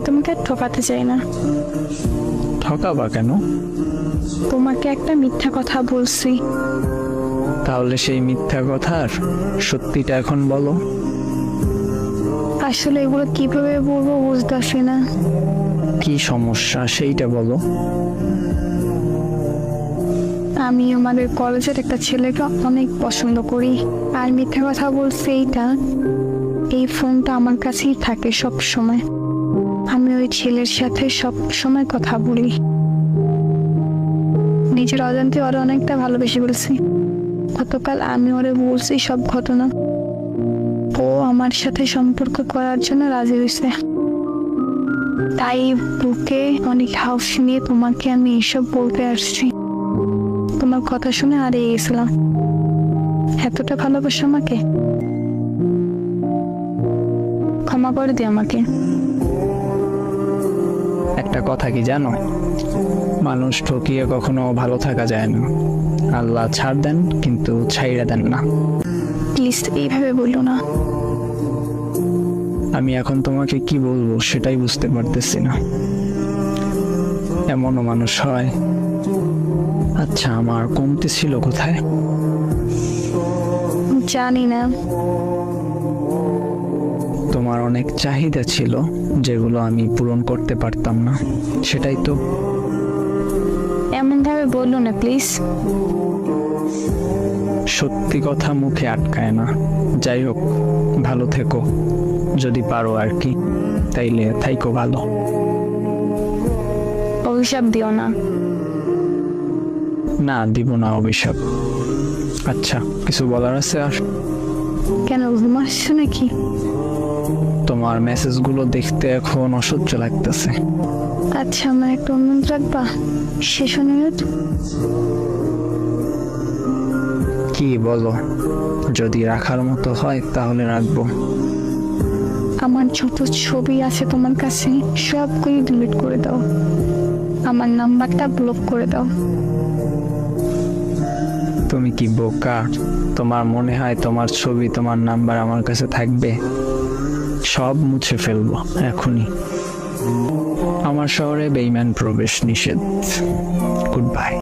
তোমাকে আর ঠকাতে চাই না। ঠকাবা কেন? তোমাকে একটা মিথ্যা কথা বলছি। তাহলে সেই মিথ্যা কথার সত্যিটা এখন বলো। আসলে এগুলো কিভাবে বলবো বুঝতেছি না। কি সমস্যা সেইটা বলো। আমি আমাদের কলেজের একটা ছেলেকে অনেক পছন্দ করি, আর মিথ্যা কথা বলছি এইটা, এই ফোনটা আমার কাছেই থাকে সব সময়। আমি ওই ছেলের সাথে সব সময় কথা বলি। নিজের অজান্তে ওরা অনেকটা ভালোবেসে বলছি। গতকাল আমি ওরে বলছি সব ঘটনা। ও আমার সাথে সম্পর্ক করার জন্য রাজি হয়েছে। তাই বুকে অনেক হাউস নিয়ে তোমাকে আমি এসব বলতে আসছি। তোমার কথা শুনে হারিয়ে গেছিলাম। এতটা ভালোবাসো আমাকে, ক্ষমা করে দিও আমাকে। একটা কথা কি জানো, মানুষ ঠকিয়ে কখনো ভালো থাকা যায় না। আল্লাহ ছাড় দেন কিন্তু ছাইড়া দেন না। প্লিজ এইভাবে বললো না। আমি এখন তোমাকে কি বলবো সেটাই বুঝতে পারতেছি না। এমনও মানুষ হয়। আচ্ছা, আমার কমতি ছিল কোথায়? জানি না। তোমার অনেক চাহিদা ছিল যেগুলো আমি পূরণ করতে পারতাম না, সেটাই তো। এমন ভাবে বললো না প্লিজ। সত্যি কথা মুখে আটকায় না। যাই হোক, ভালো থেকো যদি পারো আর কি। তাইলে থাইকো ভালো। অভিশাপ দিও না। না, দিব না অভিশাপ। আচ্ছা, কিছু বলার আছে আর? কেন, ঘুম আসছো নাকি? তোমার মেসেজগুলো দেখতে এখন অসহ্য লাগতেছে। আচ্ছা, আমার একটা অনুরোধ রাখবা? শেষ অনুরোধ। কি বলো? যদি রাখার মতো হয় তাহলে রাখবো। আমার যত ছবি আছে তোমার কাছে সবগুলি ডিলিট করে দাও। আমার নাম্বারটা ব্লক করে দাও। তুমি কি বোকা? তোমার মনে হয় তোমার ছবি, তোমার নাম্বার আমার কাছে থাকবে? সব মুছে ফেলবো এখনই। আমার শহরে বেঈমান প্রবেশ নিষেধ। Good bye.